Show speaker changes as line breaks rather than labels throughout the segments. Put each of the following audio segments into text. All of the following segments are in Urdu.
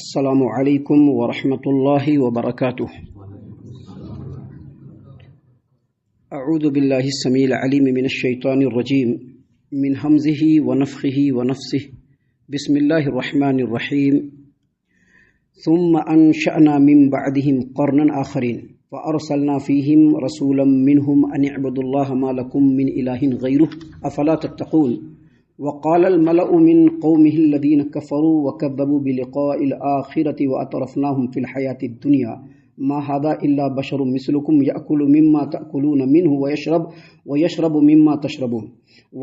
السلام علیکم ورحمۃ اللہ وبرکاتہ۔ اعوذ باللہ السمیع العلیم من الشیطان الرجیم من ہمزہ ونفخہ ونفثہ بسم اللہ الرحمن الرحیم ثم انشأنا من بعدهم قرنا آخرین فارسلنا فیہم رسولا منہم ان اعبدوا اللہ ما لکم من الہ غیرہ افلا تتقون۔ وقال الملأ من قومه الذين كفروا وكذبوا بلقاء الآخرة وأترفناهم في الحياة الدنيا ما هذا إلا بشر مثلكم يأكل مما تأكلون منه ويشرب مما تشربون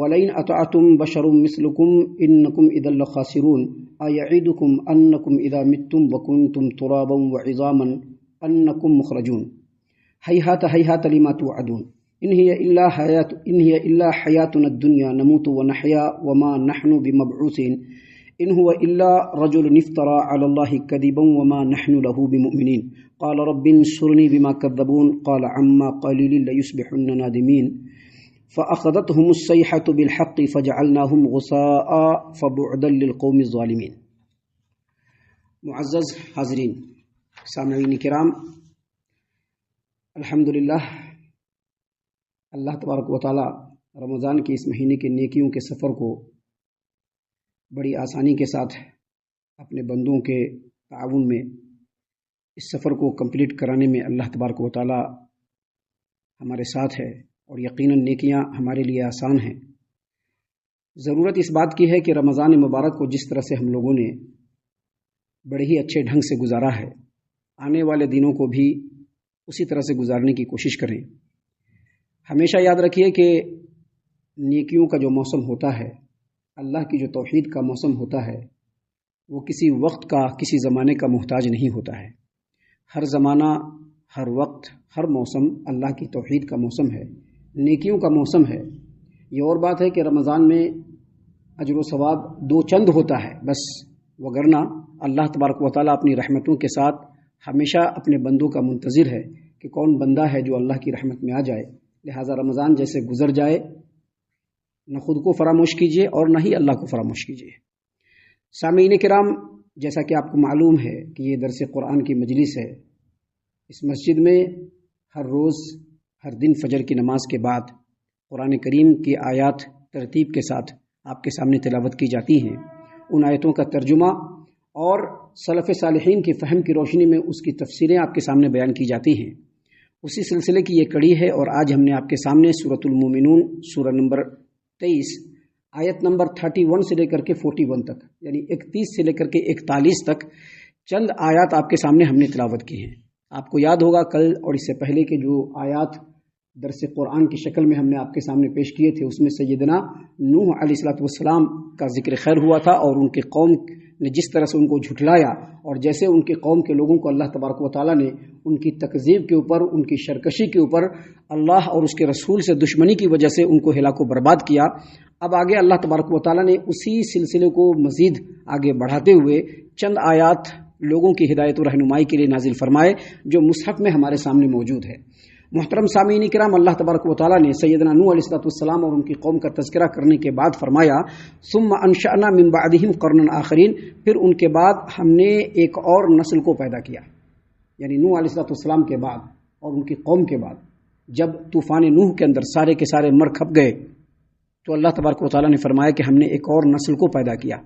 ولئن أطعتم بشر مثلكم إنكم إذا لخاسرون أيعدكم أنكم إذا متم وكنتم ترابا وعظاما أنكم مخرجون هيهات هيهات لما توعدون إن هي إلا حياتنا الدنيا نموت ونحيا وما نحن بمبعوثين إن هو إلا رجل افترى على الله كذبا وما نحن له بمؤمنين قال رب انصرني بما كذبون قال عما قليل ليصبحن نادمين فأخذتهم الصيحة بالحق فجعلناهم غثاء فبعدا للقوم الظالمين۔ معزز حاضرین، سامعین کرام، الحمدللہ اللہ تبارک و تعالی رمضان کے اس مہینے کے نیکیوں کے سفر کو بڑی آسانی کے ساتھ اپنے بندوں کے تعاون میں اس سفر کو کمپلیٹ کرانے میں اللہ تبارک و تعالی ہمارے ساتھ ہے، اور یقیناً نیکیاں ہمارے لیے آسان ہیں۔ ضرورت اس بات کی ہے کہ رمضان مبارک کو جس طرح سے ہم لوگوں نے بڑے ہی اچھے ڈھنگ سے گزارا ہے، آنے والے دنوں کو بھی اسی طرح سے گزارنے کی کوشش کریں۔ ہمیشہ یاد رکھیے کہ نیکیوں کا جو موسم ہوتا ہے، اللہ کی جو توحید کا موسم ہوتا ہے، وہ کسی وقت کا، کسی زمانے کا محتاج نہیں ہوتا ہے۔ ہر زمانہ، ہر وقت، ہر موسم اللہ کی توحید کا موسم ہے، نیکیوں کا موسم ہے۔ یہ اور بات ہے کہ رمضان میں اجر و ثواب دو چند ہوتا ہے بس، وگرنہ اللہ تبارک و تعالیٰ اپنی رحمتوں کے ساتھ ہمیشہ اپنے بندوں کا منتظر ہے کہ کون بندہ ہے جو اللہ کی رحمت میں آ جائے۔ لہٰذا رمضان جیسے گزر جائے، نہ خود کو فراموش کیجیے اور نہ ہی اللہ کو فراموش کیجیے۔ سامعین کرام، جیسا کہ آپ کو معلوم ہے کہ یہ درس قرآن کی مجلس ہے۔ اس مسجد میں ہر روز، ہر دن فجر کی نماز کے بعد قرآن کریم کی آیات ترتیب کے ساتھ آپ کے سامنے تلاوت کی جاتی ہیں۔ ان آیتوں کا ترجمہ اور سلف صالحین کی فہم کی روشنی میں اس کی تفسیریں آپ کے سامنے بیان کی جاتی ہیں۔ اسی سلسلے کی یہ کڑی ہے، اور آج ہم نے آپ کے سامنے سورۃ المومنون سورہ نمبر 23 آیت نمبر 31 سے لے کر کے 41 تک، یعنی 31 سے لے کر کے 41 تک چند آیات آپ کے سامنے ہم نے تلاوت کی ہیں۔ آپ کو یاد ہوگا کل اور اس سے پہلے کے جو آیات درس قرآن کی شکل میں ہم نے آپ کے سامنے پیش کیے تھے، اس میں سیدنا نوح علیہ السلام کا ذکر خیر ہوا تھا، اور ان کی قوم نے جس طرح سے ان کو جھٹلایا، اور جیسے ان کی قوم کے لوگوں کو اللہ تبارک و تعالیٰ نے ان کی تکذیب کے اوپر، ان کی شرکشی کے اوپر اللہ اور اس کے رسول سے دشمنی کی وجہ سے ان کو ہلاک و برباد کیا۔ اب آگے اللہ تبارک و تعالیٰ نے اسی سلسلے کو مزید آگے بڑھاتے ہوئے چند آیات لوگوں کی ہدایت و رہنمائی کے لیے نازل فرمائے، جو مصحف میں ہمارے سامنے موجود ہے۔ محترم سامعین کرام، اللہ تبارک و تعالیٰ نے سیدنا نوح علیہ السلام اور ان کی قوم کا تذکرہ کرنے کے بعد فرمایا ثم انشأنا من بعدهم قرنا آخرین، پھر ان کے بعد ہم نے ایک اور نسل کو پیدا کیا، یعنی نوح علیہ السلام کے بعد اور ان کی قوم کے بعد جب طوفان نوح کے اندر سارے کے سارے مر کھپ گئے، تو اللہ تبارک و تعالیٰ نے فرمایا کہ ہم نے ایک اور نسل کو پیدا کیا،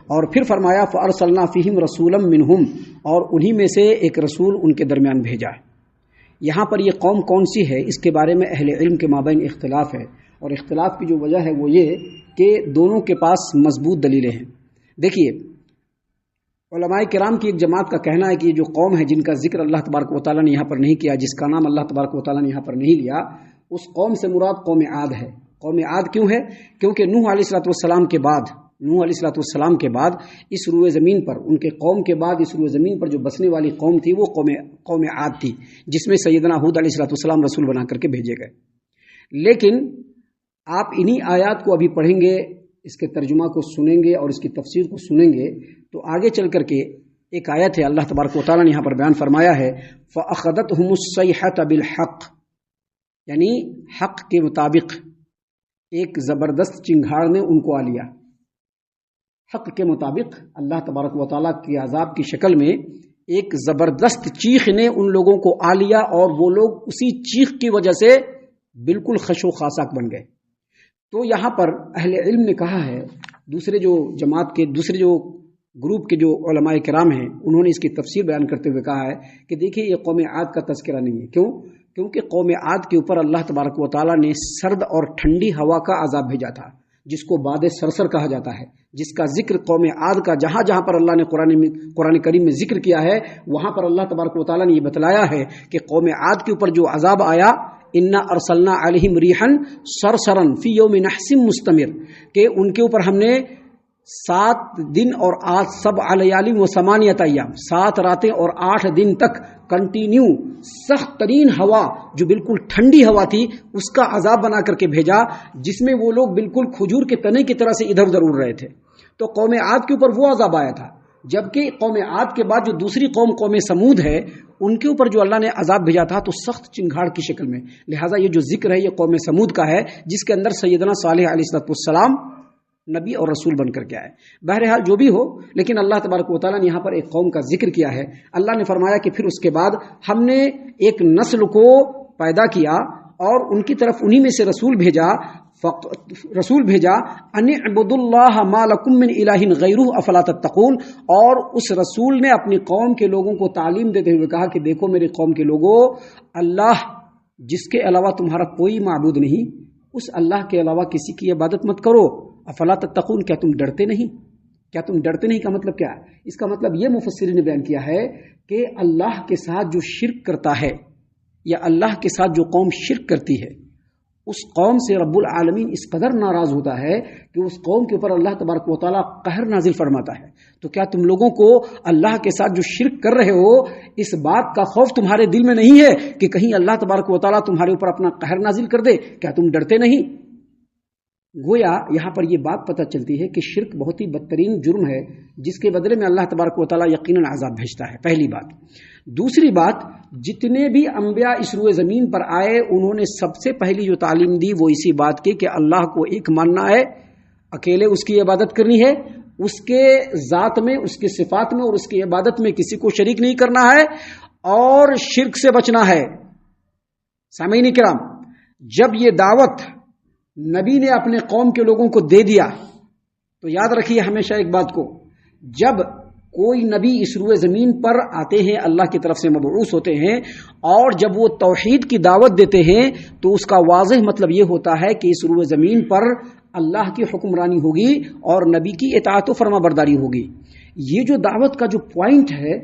اور پھر فرمایا فارسلنا فیہم رسولا منہم، اور انہی میں سے ایک رسول ان کے درمیان بھیجا۔ یہاں پر یہ قوم کون سی ہے، اس کے بارے میں اہل علم کے مابین اختلاف ہے، اور اختلاف کی جو وجہ ہے وہ یہ کہ دونوں کے پاس مضبوط دلیلیں ہیں۔ دیکھیے، علماء کرام کی ایک جماعت کا کہنا ہے کہ یہ جو قوم ہے جن کا ذکر اللہ تبارک و تعالیٰ نے یہاں پر نہیں کیا، جس کا نام اللہ تبارک و تعالیٰ نے یہاں پر نہیں لیا، اس قوم سے مراد قوم عاد ہے۔ قوم عاد کیوں ہے؟ کیونکہ نوح علیہ السلام کے بعد، نوح علیہ السلام کے بعد اس روئے زمین پر، ان کے قوم کے بعد اس روئے زمین پر جو بسنے والی قوم تھی وہ قوم عاد تھی، جس میں سیدنا ہود علیہ السلام رسول بنا کر کے بھیجے گئے۔ لیکن آپ انہی آیات کو ابھی پڑھیں گے، اس کے ترجمہ کو سنیں گے اور اس کی تفسیر کو سنیں گے، تو آگے چل کر کے ایک آیت ہے، اللہ تبارک و تعالیٰ نے یہاں پر بیان فرمایا ہے فَأَخَذَتْهُمُ الصَّيْحَةُ بِالْحَقِّ، یعنی حق کے مطابق ایک زبردست چنگھاڑ نے ان کو آ لیا۔ حق کے مطابق اللہ تبارک و تعالیٰ کے عذاب کی شکل میں ایک زبردست چیخ نے ان لوگوں کو آ لیا اور وہ لوگ اسی چیخ کی وجہ سے بالکل خشو خاصاک بن گئے. تو یہاں پر اہل علم نے کہا ہے، دوسرے جو جماعت کے دوسرے جو گروپ کے جو علماء کرام ہیں انہوں نے اس کی تفسیر بیان کرتے ہوئے کہا ہے کہ دیکھیے یہ قوم عاد کا تذکرہ نہیں ہے. کیونکہ قوم عاد کے اوپر اللہ تبارک و تعالیٰ نے سرد اور ٹھنڈی ہوا کا عذاب بھیجا تھا جس کو باد سرسر کہا جاتا ہے، جس کا ذکر قوم عاد کا جہاں جہاں پر اللہ نے قرآن کریم میں ذکر کیا ہے وہاں پر اللہ تبارک و تعالیٰ نے یہ بتلایا ہے کہ قوم عاد کے اوپر جو عذاب آیا، انا ارسلنا علیہم ریحا صرصرا فی یوم نحس مستمر، کہ ان کے اوپر ہم نے 7 دن اور 7 لیال و 8 ایام 7 راتیں اور 8 دن تک کنٹینیو سخت ترین ہوا جو بالکل ٹھنڈی ہوا تھی اس کا عذاب بنا کر کے بھیجا، جس میں وہ لوگ بالکل کھجور کے تنے کی طرح سے ادھر ادھر اڑ رہے تھے. تو قوم عاد کے اوپر وہ عذاب آیا تھا، جبکہ قوم عاد کے بعد جو دوسری قوم سمود ہے ان کے اوپر جو اللہ نے عذاب بھیجا تھا تو سخت چنگھاڑ کی شکل میں. لہٰذا یہ جو ذکر ہے یہ قوم سمود کا ہے جس کے اندر سیدنا صالح علیہ السلام نبی اور رسول بن کر کے آئے. بہرحال جو بھی ہو، لیکن اللہ تبارک و تعالیٰ نے یہاں پر ایک قوم کا ذکر کیا ہے. اللہ نے فرمایا کہ پھر اس کے بعد ہم نے ایک نسل کو پیدا کیا اور ان کی طرف انہی میں سے رسول بھیجا ان اعبدوا اللہ ما لکم من الہ غیرہ افلا تتقون. اور اس رسول نے اپنی قوم کے لوگوں کو تعلیم دیتے ہوئے کہا کہ دیکھو میری قوم کے لوگوں، اللہ جس کے علاوہ تمہارا کوئی معبود نہیں، اس اللہ کے علاوہ کسی کی عبادت مت کرو. افلا تتقون، کیا تم ڈرتے نہیں؟ کیا تم ڈرتے نہیں کا مطلب کیا ہے؟ اس کا مطلب یہ مفسرین نے بیان کیا ہے کہ اللہ کے ساتھ جو شرک کرتا ہے یا اللہ کے ساتھ جو قوم شرک کرتی ہے اس قوم سے رب العالمین اس قدر ناراض ہوتا ہے کہ اس قوم کے اوپر اللہ تبارک و تعالیٰ قہر نازل فرماتا ہے. تو کیا تم لوگوں کو اللہ کے ساتھ جو شرک کر رہے ہو اس بات کا خوف تمہارے دل میں نہیں ہے کہ کہیں اللہ تبارک و تعالیٰ تمہارے اوپر اپنا قہر نازل کر دے؟ کیا تم ڈرتے نہیں؟ گویا یہاں پر یہ بات پتہ چلتی ہے کہ شرک بہت ہی بدترین جرم ہے جس کے بدلے میں اللہ تبارک و تعالیٰ یقیناً عذاب بھیجتا ہے. پہلی بات. دوسری بات، جتنے بھی انبیاء اس روئے زمین پر آئے انہوں نے سب سے پہلی جو تعلیم دی وہ اسی بات کی کہ اللہ کو ایک ماننا ہے، اکیلے اس کی عبادت کرنی ہے، اس کے ذات میں، اس کے صفات میں اور اس کی عبادت میں کسی کو شریک نہیں کرنا ہے اور شرک سے بچنا ہے. سامعین کرام، جب یہ دعوت نبی نے اپنے قوم کے لوگوں کو دے دیا تو یاد رکھیے ہمیشہ ایک بات کو، جب کوئی نبی اس روئے زمین پر آتے ہیں، اللہ کی طرف سے مبعوث ہوتے ہیں اور جب وہ توحید کی دعوت دیتے ہیں تو اس کا واضح مطلب یہ ہوتا ہے کہ اس روئے زمین پر اللہ کی حکمرانی ہوگی اور نبی کی اطاعت و فرما برداری ہوگی. یہ جو دعوت کا جو پوائنٹ ہے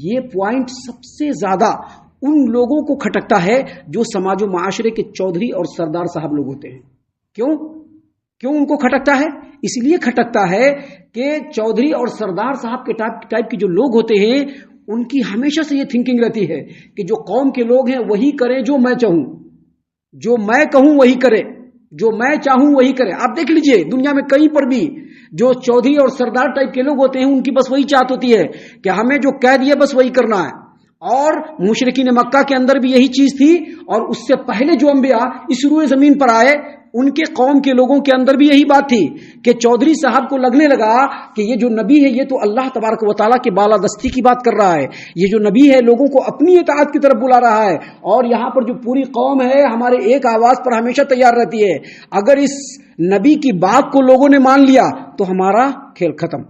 یہ پوائنٹ سب سے زیادہ ان لوگوں کو کھٹکتا ہے جو سماج و معاشرے کے چودھری اور سردار صاحب لوگ ہوتے ہیں. کیوں ان کو کھٹکتا ہے؟ اس لیے کھٹکتا ہے کہ چودھری اور سردار صاحب کے ٹائپ کے جو لوگ ہوتے ہیں ان کی ہمیشہ سے یہ تھنکنگ رہتی ہے کہ جو قوم کے لوگ ہیں وہی کریں جو میں چاہوں، جو میں کہوں وہی کرے، جو میں چاہوں وہی کرے. آپ دیکھ لیجئے دنیا میں کہیں پر بھی جو چودھری اور سردار ٹائپ کے لوگ ہوتے ہیں ان کی بس وہی چاہت ہوتی ہے کہ ہمیں جو کہہ دیا بس وہی کرنا ہے. اور مشرکین مکہ کے اندر بھی یہی چیز تھی اور اس سے پہلے جو انبیاء اس روئے زمین پر آئے ان کے قوم کے لوگوں کے اندر بھی یہی بات تھی کہ چودھری صاحب کو لگنے لگا کہ یہ جو نبی ہے یہ تو اللہ تبارک و تعالیٰ کی بالادستی کی بات کر رہا ہے، یہ جو نبی ہے لوگوں کو اپنی اطاعت کی طرف بلا رہا ہے اور یہاں پر جو پوری قوم ہے ہمارے ایک آواز پر ہمیشہ تیار رہتی ہے. اگر اس نبی کی بات کو لوگوں نے مان لیا تو ہمارا کھیل ختم.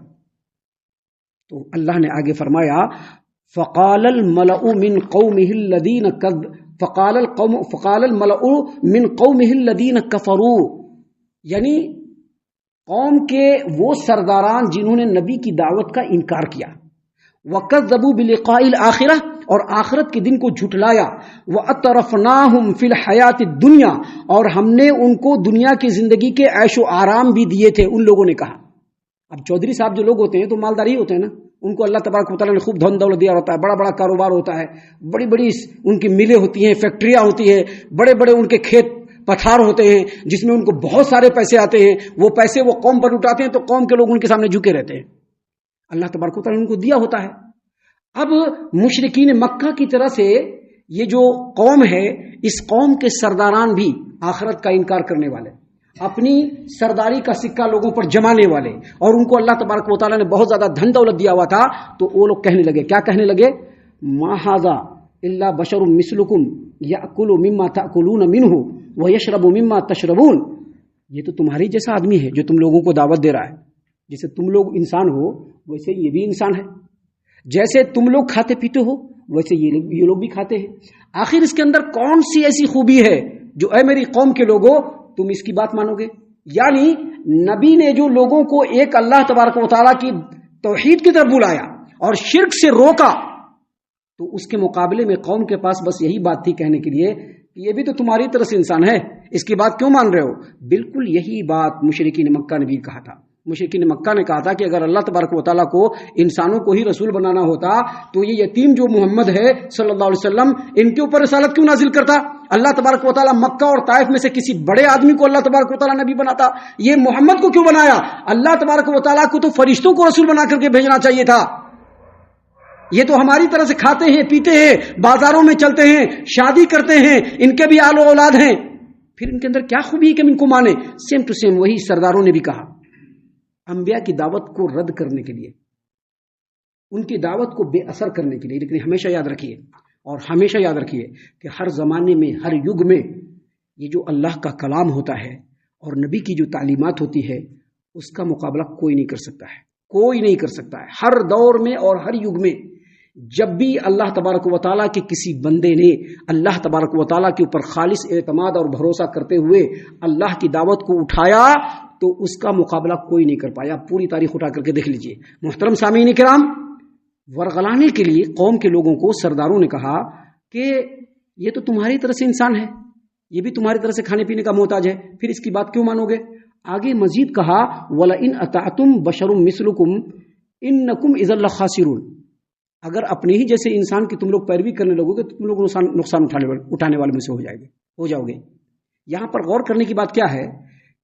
تو اللہ نے آگے فرمایا فقال الملأ من قومه الذين فقال الملأ من قومه الذين كفروا، یعنی قوم کے وہ سرداران جنہوں نے نبی کی دعوت کا انکار کیا، وَكَذَّبُوا بِلِقَاءِ الْآخِرَةِ، اور آخرت کے دن کو جھٹلایا، وَأَتْرَفْنَاهُمْ فِي الْحَيَاةِ الدُّنْيَا، اور ہم نے ان کو دنیا کی زندگی کے عیش و آرام بھی دیے تھے. ان لوگوں نے کہا، اب چودھری صاحب جو لوگ ہوتے ہیں تو مالدار ہی ہوتے ہیں نا، ان کو اللہ تبارک و تعالیٰ نے خوب دھن دولت دیا ہوتا ہے، بڑا بڑا کاروبار ہوتا ہے، بڑی بڑی ان کی ملیں ہوتی ہیں، فیکٹریاں ہوتی ہیں، بڑے بڑے ان کے کھیت پتھار ہوتے ہیں جس میں ان کو بہت سارے پیسے آتے ہیں. وہ پیسے وہ قوم پر اٹھاتے ہیں تو قوم کے لوگ ان کے سامنے جھکے رہتے ہیں. اللہ تبارک و تعالیٰ نے ان کو دیا ہوتا ہے. اب مشرکین مکہ کی طرح سے یہ جو قوم ہے اس قوم کے سرداران بھی آخرت کا انکار کرنے والے، اپنی سرداری کا سکہ لوگوں پر جمانے والے، اور ان کو اللہ تبارک و تعالیٰ نے بہت زیادہ دھن دولت دیا ہوا تھا، تو وہ لوگ کہنے لگے، کیا کہنے لگے؟ ما ھذا الا بشر مثلکم یاکل مما تاکلون منہ ویشرب مما تشربون، یہ تو تمہاری جیسا آدمی ہے جو تم لوگوں کو دعوت دے رہا ہے، جیسے تم لوگ انسان ہو ویسے یہ بھی انسان ہے، جیسے تم لوگ کھاتے پیتے ہو ویسے یہ لوگ بھی کھاتے ہیں۔ آخر اس کے اندر کون سی ایسی خوبی ہے جو اے میری قوم کے لوگوں تم اس کی بات مانو گے؟ یعنی نبی نے جو لوگوں کو ایک اللہ تبارک و تعالیٰ کی توحید کی طرف بلایا اور شرک سے روکا، تو اس کے مقابلے میں قوم کے پاس بس یہی بات تھی کہنے کے لیے کہ یہ بھی تو تمہاری طرح سے انسان ہے، اس کی بات کیوں مان رہے ہو؟ بالکل یہی بات مشرکین مکہ نے بھی کہا تھا۔ مشرکین مکہ نے کہا تھا کہ اگر اللہ تبارک و تعالیٰ کو انسانوں کو ہی رسول بنانا ہوتا تو یہ یتیم جو محمد ہے صلی اللہ علیہ وسلم، ان کے اوپر رسالت کیوں نازل کرتا؟ اللہ تبارک و تعالیٰ مکہ اور طائف میں سے کسی بڑے آدمی کو اللہ تبارک و تعالیٰ نبی بناتا، یہ محمد کو کیوں بنایا؟ اللہ تبارک و تعالیٰ کو تو فرشتوں کو رسول بنا کر کے بھیجنا چاہیے تھا۔ یہ تو ہماری طرح سے کھاتے ہیں پیتے ہیں، بازاروں میں چلتے ہیں، شادی کرتے ہیں، ان کے بھی آل و اولاد ہیں، پھر ان کے اندر کیا خوبی ہے کہ ہم ان کو مانیں؟ سیم ٹو سیم وہی سرداروں نے بھی کہا، انبیاء کی دعوت کو رد کرنے کے لیے، ان کی دعوت کو بے اثر کرنے کے لیے۔ لیکن ہمیشہ یاد رکھیے، اور ہمیشہ یاد رکھیے کہ ہر زمانے میں، ہر یگ میں یہ جو اللہ کا کلام ہوتا ہے اور نبی کی جو تعلیمات ہوتی ہے، اس کا مقابلہ کوئی نہیں کر سکتا ہے، کوئی نہیں کر سکتا ہے۔ ہر دور میں اور ہر یگ میں جب بھی اللہ تبارک و تعالیٰ کے کسی بندے نے اللہ تبارک و تعالیٰ کے اوپر خالص اعتماد اور بھروسہ کرتے ہوئے اللہ کی دعوت کو اٹھایا تو اس کا مقابلہ کوئی نہیں کر پایا۔ پوری تاریخ اٹھا کر کے دیکھ لیجئے۔ محترم سامعین کرام، ورغلانے کے لیے قوم کے لوگوں کو سرداروں نے کہا کہ یہ تو تمہاری طرح سے انسان ہے، یہ بھی تمہاری طرح سے کھانے پینے کا محتاج ہے، پھر اس کی بات کیوں مانو گے؟ آگے مزید کہا وَلَئِنْ أَطَعْتُمْ بَشَرٌ مِثْلُكُمْ إِنَّكُمْ إِذًا لَخَاسِرُونَ، اگر اپنے ہی جیسے انسان کی تم لوگ پیروی کرنے لگو گے تو تم لوگ نقصان اٹھانے والے میں سے ہو جاؤ گے۔ یہاں پر غور کرنے کی بات کیا ہے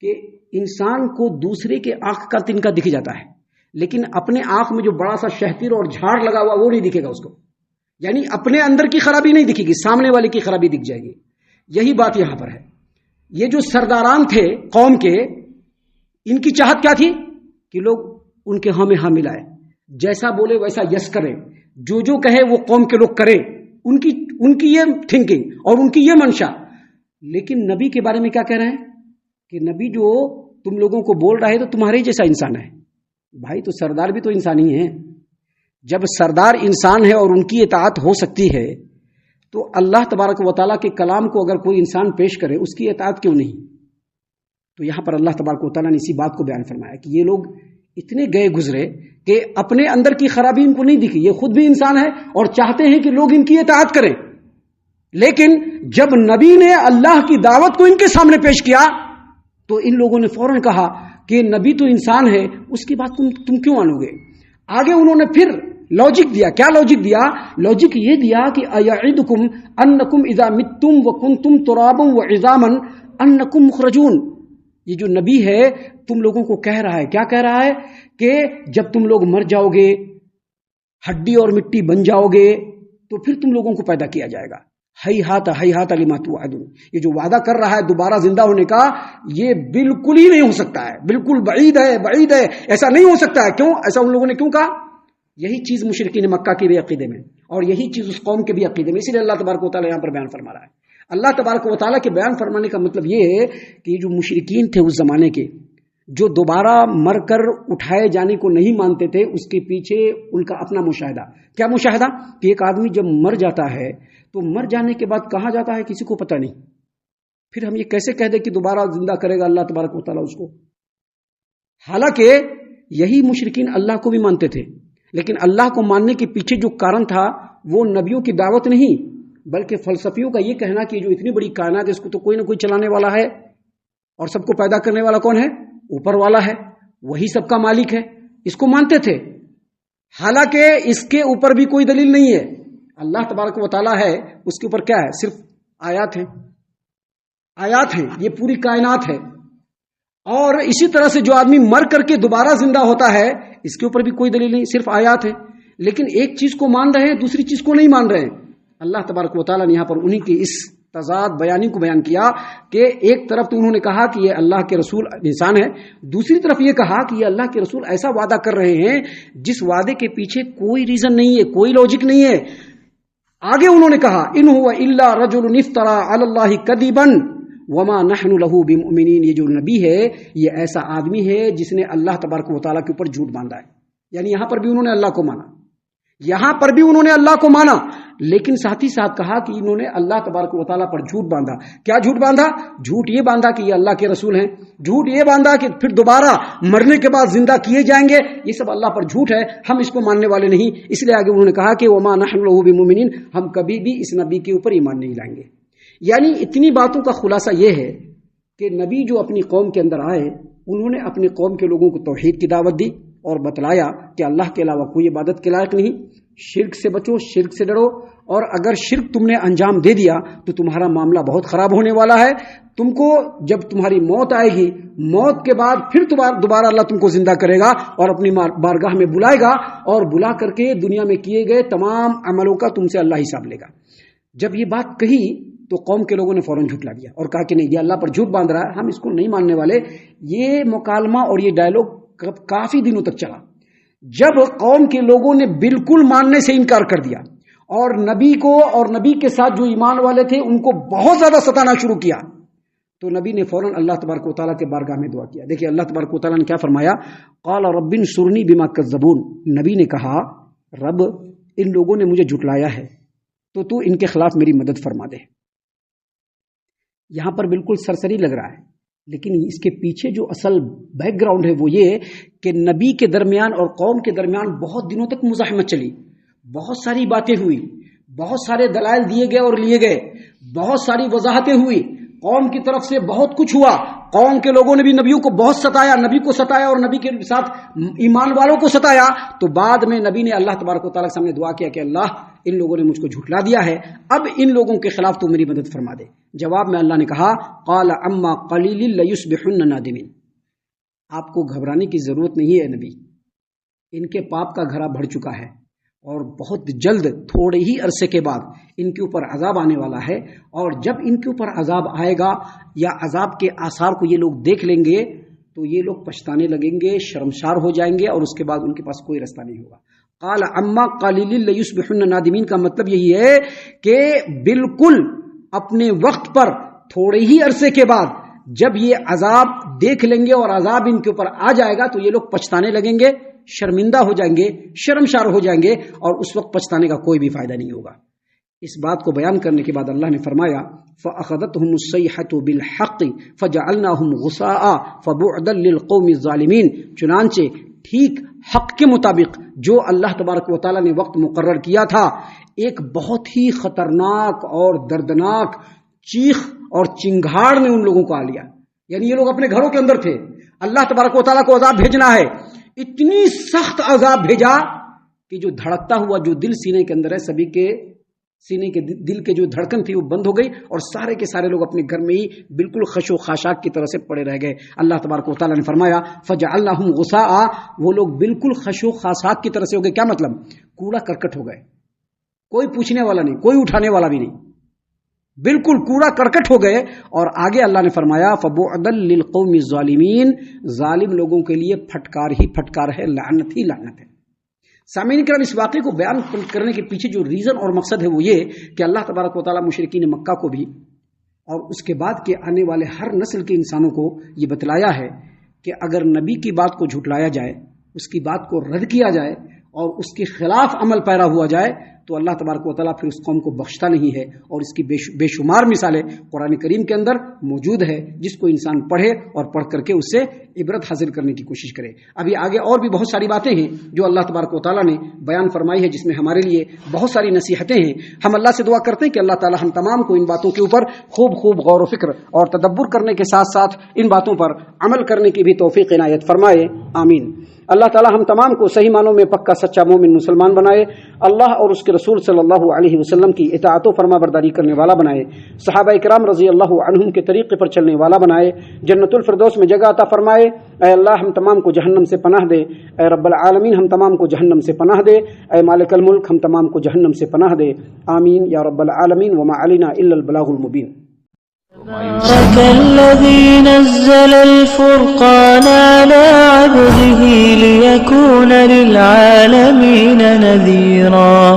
کہ انسان کو دوسرے کے آنکھ کا تنکا دکھ جاتا ہے، لیکن اپنے آنکھ میں جو بڑا سا شہتر اور جھاڑ لگا ہوا وہ نہیں دکھے گا اس کو، یعنی اپنے اندر کی خرابی نہیں دکھے گی، سامنے والے کی خرابی دکھ جائے گی۔ یہی بات یہاں پر ہے۔ یہ جو سرداران تھے قوم کے، ان کی چاہت کیا تھی کہ لوگ ان کے ہاں میں ہاں ملائے، جیسا بولے ویسا یس کریں، جو کہے وہ قوم کے لوگ کریں، ان کی یہ تھنکنگ اور ان کی یہ منشا۔ لیکن نبی کے بارے میں کیا کہہ رہے ہیں کہ نبی جو تم لوگوں کو بول رہا ہے تو تمہارے ہی جیسا انسان ہے۔ بھائی تو سردار بھی تو انسان ہی ہے۔ جب سردار انسان ہے اور ان کی اطاعت ہو سکتی ہے تو اللہ تبارک و تعالیٰ کے کلام کو اگر کوئی انسان پیش کرے اس کی اطاعت کیوں نہیں؟ تو یہاں پر اللہ تبارک و تعالیٰ نے اسی بات کو بیان فرمایا کہ یہ لوگ اتنے گئے گزرے کہ اپنے اندر کی خرابی ان کو نہیں دکھی، یہ خود بھی انسان ہے اور چاہتے ہیں کہ لوگ ان کی اطاعت کریں، لیکن جب نبی نے اللہ کی دعوت کو ان کے سامنے پیش کیا تو ان لوگوں نے فوراً کہا کہ نبی تو انسان ہے، اس کی بات تم کیوں مانو گے؟ آگے انہوں نے پھر لاجک دیا۔ کیا لاجک دیا؟ لاجک یہ دیا کہ ایعدکم انکم اذا متم وکنتم ترابا وعظاما انکم مخرجون، یہ جو نبی ہے تم لوگوں کو کہہ رہا ہے، کیا کہہ رہا ہے کہ جب تم لوگ مر جاؤ گے، ہڈی اور مٹی بن جاؤ گے، تو پھر تم لوگوں کو پیدا کیا جائے گا۔ ہیہات لما توعدون، یہ جو وعدہ کر رہا ہے دوبارہ زندہ ہونے کا، یہ بالکل ہی نہیں ہو سکتا ہے، بالکل بعید ہے، ایسا نہیں ہو سکتا ہے۔ کیوں ایسا ان لوگوں نے کیوں کہا؟ یہی چیز مشرکین مکہ کے بھی عقیدے میں اور یہی چیز اس قوم کے بھی عقیدے میں، اسی لیے اللہ تبارک و تعالیٰ یہاں پر بیان فرما رہا ہے۔ اللہ تبارک و تعالیٰ کے بیان فرمانے کا مطلب یہ ہے کہ جو مشرکین تھے اس زمانے کے، جو دوبارہ مر کر اٹھائے جانے کو نہیں مانتے تھے، اس کے پیچھے ان کا اپنا مشاہدہ۔ کیا مشاہدہ؟ کہ ایک آدمی جب مر جاتا ہے تو مر جانے کے بعد کہاں جاتا ہے کسی کو پتہ نہیں، پھر ہم یہ کیسے کہہ دیں کہ دوبارہ زندہ کرے گا اللہ تبارک و تعالیٰ اس کو؟ حالانکہ یہی مشرکین اللہ کو بھی مانتے تھے، لیکن اللہ کو ماننے کے پیچھے جو کارن تھا وہ نبیوں کی دعوت نہیں، بلکہ فلسفیوں کا یہ کہنا کہ جو اتنی بڑی کائنات ہے اس کو تو کوئی نہ کوئی چلانے والا ہے، اور سب کو پیدا کرنے والا کون ہے؟ اوپر والا ہے، وہی سب کا مالک ہے، اس کو مانتے تھے۔ حالانکہ اس کے اوپر بھی کوئی دلیل نہیں ہے، اللہ تبارک و تعالیٰ ہے، اس کے اوپر کیا ہے؟ صرف آیات ہیں، یہ پوری کائنات ہے۔ اور اسی طرح سے جو آدمی مر کر کے دوبارہ زندہ ہوتا ہے، اس کے اوپر بھی کوئی دلیل نہیں، صرف آیات ہے۔ لیکن ایک چیز کو مان رہے ہیں، دوسری چیز کو نہیں مان رہے ہیں۔ اللہ تبارک و تعالیٰ نے یہاں پر انہی کی اس تضاد بیانی کو بیان کیا کہ ایک طرف تو انہوں نے کہا کہ یہ اللہ کے رسول انسان ہے، دوسری طرف یہ کہا کہ یہ اللہ کے رسول ایسا وعدہ کر رہے ہیں جس وعدے کے پیچھے کوئی ریزن نہیں ہے، کوئی لاجک نہیں ہے۔ آگے انہوں نے کہا ان هو الا رجل افترى على الله كذبا وما نحن له بمؤمنین، یہ جو نبی ہے یہ ایسا آدمی ہے جس نے اللہ تبارک و تعالیٰ کے اوپر جھوٹ باندھا ہے۔ یعنی یہاں پر بھی انہوں نے اللہ کو مانا، یہاں پر بھی انہوں نے اللہ کو مانا، لیکن ساتھ ہی ساتھ کہا کہ انہوں نے اللہ تبارک و تعالیٰ پر جھوٹ باندھا۔ کیا جھوٹ باندھا؟ جھوٹ یہ باندھا کہ یہ اللہ کے رسول ہیں، جھوٹ یہ باندھا کہ پھر دوبارہ مرنے کے بعد زندہ کیے جائیں گے، یہ سب اللہ پر جھوٹ ہے، ہم اس کو ماننے والے نہیں۔ اس لیے آگے انہوں نے کہا کہ وما نحن له بمؤمنین، ہم کبھی بھی اس نبی کے اوپر ایمان نہیں لائیں گے۔ یعنی اتنی باتوں کا خلاصہ یہ ہے کہ نبی جو اپنی قوم کے اندر آئے انہوں نے اپنی قوم کے لوگوں کو توحید کی دعوت دی اور بتلایا کہ اللہ کے علاوہ کوئی عبادت کے لائق نہیں، شرک سے بچو، شرک سے ڈرو، اور اگر شرک تم نے انجام دے دیا تو تمہارا معاملہ بہت خراب ہونے والا ہے۔ تم کو جب تمہاری موت آئے گی، موت کے بعد پھر دوبارہ اللہ تم کو زندہ کرے گا اور اپنی بارگاہ میں بلائے گا، اور بلا کر کے دنیا میں کیے گئے تمام عملوں کا تم سے اللہ حساب لے گا۔ جب یہ بات کہی تو قوم کے لوگوں نے فوراً جھٹلا دیا اور کہا کہ نہیں، یہ اللہ پر جھوٹ باندھ رہا ہے، ہم اس کو نہیں ماننے والے۔ یہ مکالمہ اور یہ ڈائلاگ کافی دنوں تک چلا، جب قوم کے لوگوں نے بالکل ماننے سے انکار کر دیا اور نبی کو اور نبی کے ساتھ جو ایمان والے تھے ان کو بہت زیادہ ستانا شروع کیا، تو نبی نے فوراً اللہ تبارک و تعالیٰ کے بارگاہ میں دعا کیا۔ دیکھیے اللہ تبارک و تعالیٰ نے کیا فرمایا، قال رب انصرنی بما کذبون، نبی نے کہا رب ان لوگوں نے مجھے جھٹلایا ہے تو ان کے خلاف میری مدد فرما دے۔ یہاں پر بالکل سرسری لگ رہا ہے، لیکن اس کے پیچھے جو اصل بیک گراؤنڈ ہے وہ یہ کہ نبی کے درمیان اور قوم کے درمیان بہت دنوں تک مزاحمت چلی، بہت ساری باتیں ہوئی، بہت سارے دلائل دیے گئے اور لیے گئے، بہت ساری وضاحتیں ہوئی، قوم کی طرف سے بہت کچھ ہوا، قوم کے لوگوں نے بھی نبیوں کو بہت ستایا، نبی کو ستایا اور نبی کے ساتھ ایمان والوں کو ستایا۔ تو بعد میں نبی نے اللہ تبارک و تعالیٰ کے سامنے دعا کیا کہ اللہ ان لوگوں نے مجھ کو جھٹلا دیا ہے، اب ان لوگوں کے خلاف تو میری مدد فرما دے۔ جواب میں اللہ نے کہا قال اما قلیل لیصبحن نادمین، آپ کو گھبرانے کی ضرورت نہیں ہے نبی، ان کے پاپ کا گھرا بڑھ چکا ہے اور بہت جلد تھوڑے ہی عرصے کے بعد ان کے اوپر عذاب آنے والا ہے، اور جب ان کے اوپر عذاب آئے گا یا عذاب کے آثار کو یہ لوگ دیکھ لیں گے تو یہ لوگ پچھتانے لگیں گے، شرمسار ہو جائیں گے، اور اس کے بعد ان کے پاس کوئی رستہ نہیں ہوگا۔ قال اما قلیل لیصبحن نادمین کا مطلب یہی ہے کہ بالکل اپنے وقت پر تھوڑے ہی عرصے کے بعد جب یہ عذاب دیکھ لیں گے اور عذاب ان کے اوپر آ جائے گا تو یہ لوگ پچھتانے لگیں گے، شرمندہ ہو جائیں گے، شرمسار ہو جائیں گے، اور اس وقت پچھتانے کا کوئی بھی فائدہ نہیں ہوگا۔ اس بات کو بیان کرنے کے بعد اللہ نے فرمایا فَأَخَذَتْهُمُ الصَّيْحَةُ بِالْحَقِّ فَجَعَلْنَاهُمْ غُثَاءً فَبُعْدًا لِلْقَوْمِ الظَّالِمِينَ، چنانچہ ٹھیک حق کے مطابق جو اللہ تبارک و تعالیٰ نے وقت مقرر کیا تھا، ایک بہت ہی خطرناک اور دردناک چیخ اور چنگھاڑ نے ان لوگوں کو آ لیا۔ یعنی یہ لوگ اپنے گھروں کے اندر تھے، اللہ تبارک و تعالیٰ کو عذاب بھیجنا ہے، اتنی سخت عذاب بھیجا کہ جو دھڑکتا ہوا جو دل سینے کے اندر ہے، سبھی کے سینے کے دل کے جو دھڑکن تھی وہ بند ہو گئی، اور سارے کے سارے لوگ اپنے گھر میں ہی بالکل خشو خاشاک کی طرح سے پڑے رہ گئے۔ اللہ تبارک و تعالیٰ نے فرمایا فجعلناہم غثاء، وہ لوگ بالکل خشو خاشاک کی طرح سے ہو گئے۔ کیا مطلب؟ کوڑا کرکٹ ہو گئے، کوئی پوچھنے والا نہیں، کوئی اٹھانے والا بھی نہیں، بالکل کوڑا کرکٹ ہو گئے۔ اور آگے اللہ نے فرمایا فبعدا للقوم الظالمین، ظالم لوگوں کے لیے پھٹکار ہی پھٹکار ہے، لعنت ہی لعنت ہے۔ سامعین کرام، اس واقعے کو بیان کرنے کے پیچھے جو ریزن اور مقصد ہے وہ یہ کہ اللہ تبارک و تعالیٰ مشرکین مکہ کو بھی اور اس کے بعد کے آنے والے ہر نسل کے انسانوں کو یہ بتلایا ہے کہ اگر نبی کی بات کو جھٹلایا جائے، اس کی بات کو رد کیا جائے اور اس کے خلاف عمل پیرا ہوا جائے تو اللہ تبارک و تعالیٰ پھر اس قوم کو بخشتا نہیں ہے، اور اس کی بے شمار مثالیں قرآن کریم کے اندر موجود ہے، جس کو انسان پڑھے اور پڑھ کر کے اس سے عبرت حاصل کرنے کی کوشش کرے۔ ابھی آگے اور بھی بہت ساری باتیں ہیں جو اللہ تبارک و تعالیٰ نے بیان فرمائی ہے، جس میں ہمارے لیے بہت ساری نصیحتیں ہیں۔ ہم اللہ سے دعا کرتے ہیں کہ اللہ تعالیٰ ہم تمام کو ان باتوں کے اوپر خوب غور و فکر اور تدبر کرنے کے ساتھ ساتھ ان باتوں پر عمل کرنے کی بھی توفیق عنایت فرمائے، آمین۔ اللہ تعالی ہم تمام کو صحیح معنوں میں پکا سچا مومن مسلمان بنائے، اللہ اور اس کے رسول صلی اللہ علیہ وسلم کی اطاعت و فرما برداری کرنے والا بنائے، صحابہ کرام رضی اللہ عنہم کے طریقے پر چلنے والا بنائے، جنت الفردوس میں جگہ عطا فرمائے۔ اے اللہ ہم تمام کو جہنم سے پناہ دے، اے رب العالمین ہم تمام کو جہنم سے پناہ دے، اے مالک الملک ہم تمام کو جہنم سے پناہ دے، آمین یا رب العالمین، وما علینا الا البلاغ المبین۔
تبارك الذي نزل الفرقان على عبده ليكون للعالمين نذيرا